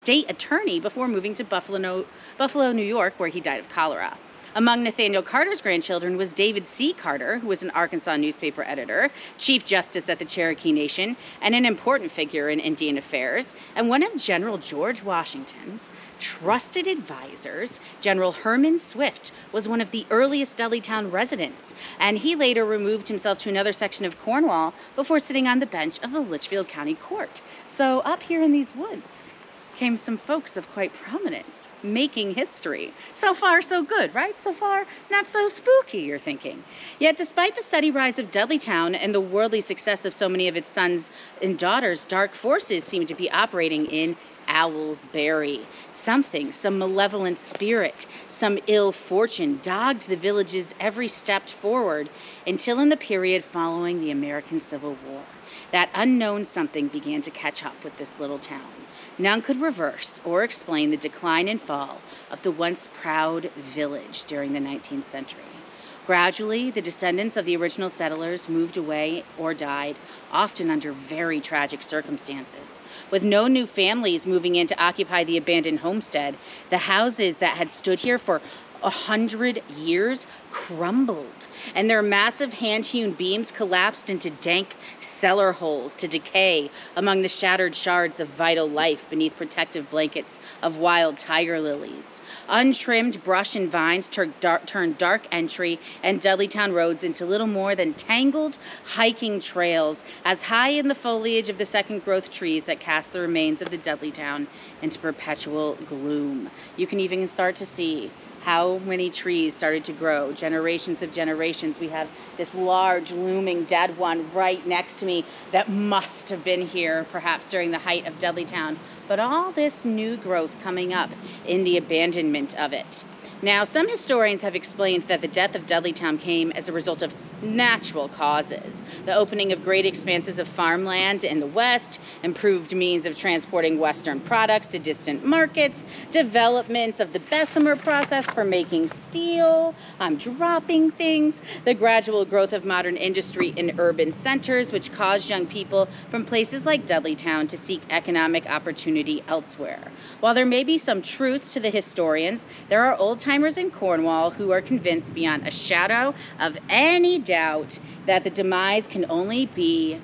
state attorney before moving to Buffalo, New York, where he died of cholera. Among Nathaniel Carter's grandchildren was David C. Carter, who was an Arkansas newspaper editor, Chief Justice at the Cherokee Nation, and an important figure in Indian affairs, and one of General George Washington's trusted advisors. General Herman Swift was one of the earliest Dudleytown residents, and he later removed himself to another section of Cornwall before sitting on the bench of the Litchfield County Court. So up here in these woods came some folks of quite prominence, making history. So far, so good, right? So far, not so spooky, you're thinking. Yet, despite the steady rise of Dudleytown and the worldly success of so many of its sons and daughters, dark forces seem to be operating in Owlsbury. Some malevolent spirit, some ill fortune dogged the village's every step forward until in the period following the American Civil War. That unknown something began to catch up with this little town. None could reverse or explain the decline and fall of the once proud village during the 19th century. Gradually, the descendants of the original settlers moved away or died, often under very tragic circumstances. With no new families moving in to occupy the abandoned homestead, the houses that had stood here for 100 years crumbled, and their massive hand-hewn beams collapsed into dank cellar holes to decay among the shattered shards of vital life beneath protective blankets of wild tiger lilies. Untrimmed brush and vines turned dark entry and Dudleytown roads into little more than tangled hiking trails as high in the foliage of the second-growth trees that cast the remains of the Dudleytown into perpetual gloom. You can even start to see how many trees started to grow, generations of generations. We have this large looming dead one right next to me that must have been here perhaps during the height of Dudleytown, but all this new growth coming up in the abandonment of it. Now, some historians have explained that the death of Dudleytown came as a result of natural causes. The opening of great expanses of farmland in the west, improved means of transporting western products to distant markets, developments of the Bessemer process for making steel, I'm dropping things, the gradual growth of modern industry in urban centers, which caused young people from places like Dudleytown to seek economic opportunity elsewhere. While there may be some truth to the historians, there are old-timers in Cornwall who are convinced beyond a shadow of any doubt that the demise can only be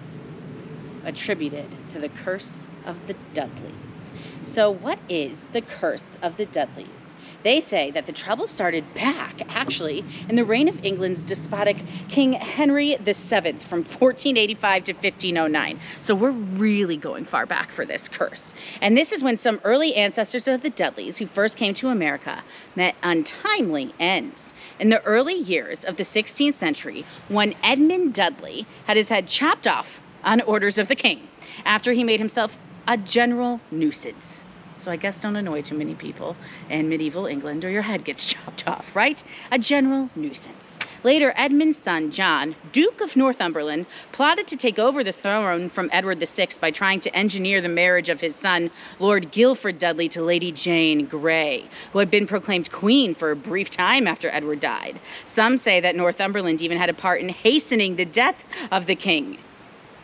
attributed to the curse of the Dudleys. So what is the curse of the Dudleys? They say that the trouble started back, actually, in the reign of England's despotic King Henry VII from 1485 to 1509. So we're really going far back for this curse. And this is when some early ancestors of the Dudleys who first came to America met untimely ends. In the early years of the 16th century, one Edmund Dudley had his head chopped off on orders of the king after he made himself a general nuisance. So I guess don't annoy too many people in medieval England or your head gets chopped off, right? A general nuisance. Later, Edmund's son, John, Duke of Northumberland, plotted to take over the throne from Edward VI by trying to engineer the marriage of his son, Lord Guilford Dudley, to Lady Jane Grey, who had been proclaimed queen for a brief time after Edward died. Some say that Northumberland even had a part in hastening the death of the king.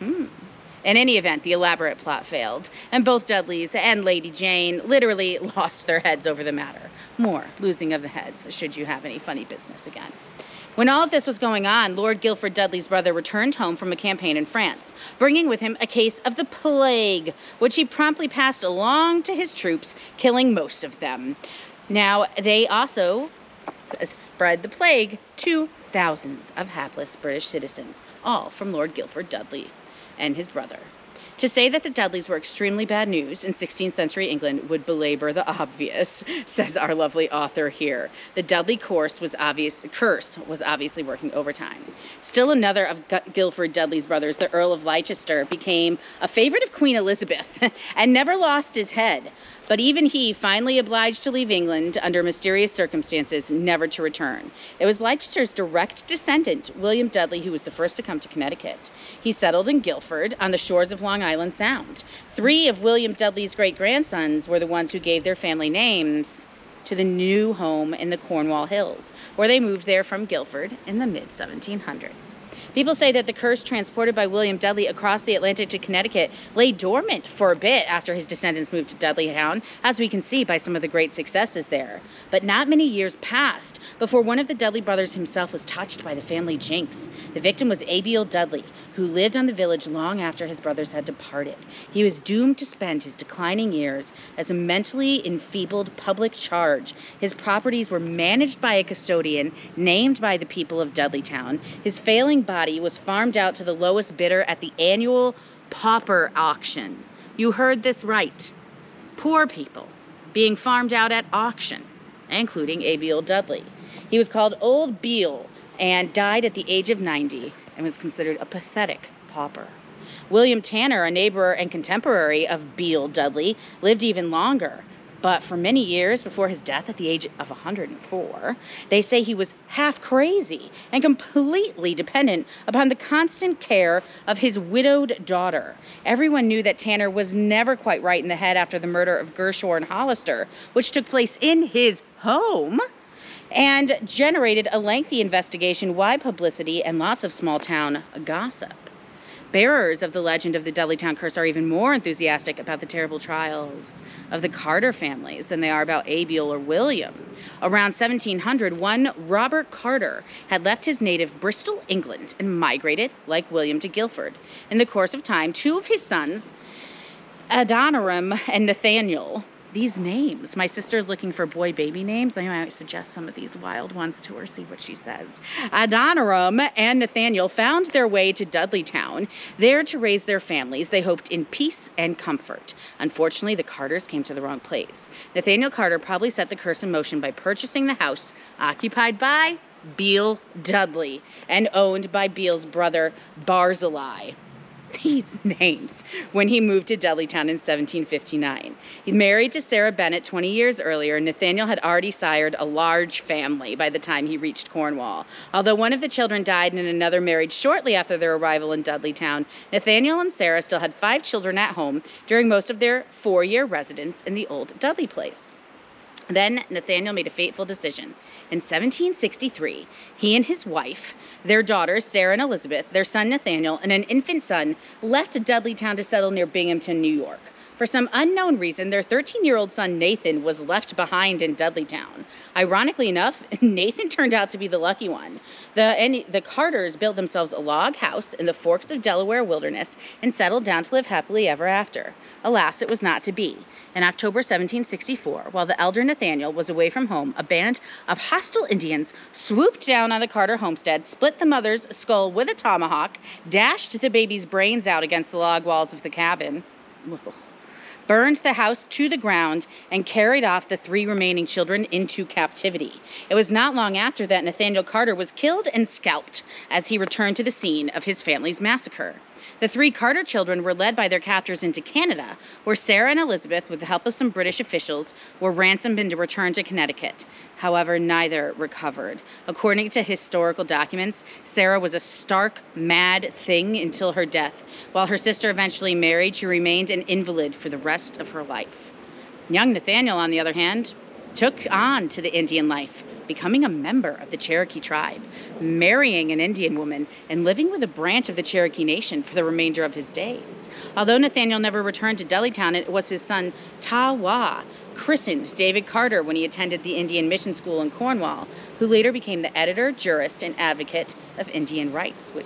In any event, the elaborate plot failed, and both Dudleys and Lady Jane literally lost their heads over the matter. More losing of the heads, should you have any funny business again. When all of this was going on, Lord Guilford Dudley's brother returned home from a campaign in France, bringing with him a case of the plague, which he promptly passed along to his troops, killing most of them. Now, they also spread the plague to thousands of hapless British citizens, all from Lord Guilford Dudley and his brother. To say that the Dudleys were extremely bad news in 16th century England would belabor the obvious, says our lovely author here. The Dudley curse was obviously working overtime. Still another of Guilford Dudley's brothers, the Earl of Leicester, became a favorite of Queen Elizabeth and never lost his head. But even he finally obliged to leave England under mysterious circumstances, never to return. It was Leicester's direct descendant, William Dudley, who was the first to come to Connecticut. He settled in Guilford on the shores of Long Island Sound. 3 of William Dudley's great-grandsons were the ones who gave their family names to the new home in the Cornwall Hills, where they moved there from Guilford in the mid-1700s. People say that the curse transported by William Dudley across the Atlantic to Connecticut lay dormant for a bit after his descendants moved to Dudleytown, as we can see by some of the great successes there. But not many years passed before one of the Dudley brothers himself was touched by the family jinx. The victim was Abiel Dudley, who lived on the village long after his brothers had departed. He was doomed to spend his declining years as a mentally enfeebled public charge. His properties were managed by a custodian named by the people of Dudleytown. His failing body was farmed out to the lowest bidder at the annual pauper auction. You heard this right. Poor people being farmed out at auction, including Abiel Dudley. He was called Old Beale and died at the age of 90 and was considered a pathetic pauper. William Tanner, a neighbor and contemporary of Beale Dudley, lived even longer. But for many years before his death at the age of 104, they say he was half crazy and completely dependent upon the constant care of his widowed daughter. Everyone knew that Tanner was never quite right in the head after the murder of Gershorn Hollister, which took place in his home and generated a lengthy investigation, wide publicity, and lots of small-town gossip. Bearers of the legend of the Dudleytown curse are even more enthusiastic about the terrible trials of the Carter families than they are about Abiel or William. Around 1700, one Robert Carter had left his native Bristol, England, and migrated, like William, to Guildford. In the course of time, two of his sons, Adoniram and Nathaniel, these names. My sister's looking for boy baby names. I might suggest some of these wild ones to her, see what she says. Adoniram and Nathaniel found their way to Dudleytown, there to raise their families. They hoped in peace and comfort. Unfortunately, the Carters came to the wrong place. Nathaniel Carter probably set the curse in motion by purchasing the house occupied by Beale Dudley and owned by Beale's brother Barzillai. These names when he moved to Dudleytown in 1759. He married to Sarah Bennett 20 years earlier. Nathaniel had already sired a large family by the time he reached Cornwall. Although one of the children died and another married shortly after their arrival in Dudleytown, Nathaniel and Sarah still had 5 children at home during most of their 4-year residence in the old Dudley place. Then Nathaniel made a fateful decision. In 1763, he and his wife, their daughters Sarah and Elizabeth, their son Nathaniel, and an infant son left Dudleytown to settle near Binghamton, New York. For some unknown reason, their 13-year-old son Nathan was left behind in Dudleytown. Ironically enough, Nathan turned out to be the lucky one. The Carters built themselves a log house in the Forks of Delaware wilderness and settled down to live happily ever after. Alas, it was not to be. In October 1764, while the elder Nathaniel was away from home, a band of hostile Indians swooped down on the Carter homestead, split the mother's skull with a tomahawk, dashed the baby's brains out against the log walls of the cabin, burned the house to the ground, and carried off the 3 remaining children into captivity. It was not long after that Nathaniel Carter was killed and scalped as he returned to the scene of his family's massacre. The 3 Carter children were led by their captors into Canada, where Sarah and Elizabeth, with the help of some British officials, were ransomed and returned to Connecticut. However, neither recovered. According to historical documents, Sarah was a stark, mad thing until her death. While her sister eventually married, she remained an invalid for the rest of her life. Young Nathaniel, on the other hand, took on to the Indian life, becoming a member of the Cherokee tribe, marrying an Indian woman, and living with a branch of the Cherokee Nation for the remainder of his days. Although Nathaniel never returned to Dudleytown, it was his son Tawa, christened David Carter when he attended the Indian Mission School in Cornwall, who later became the editor, jurist, and advocate of Indian rights, which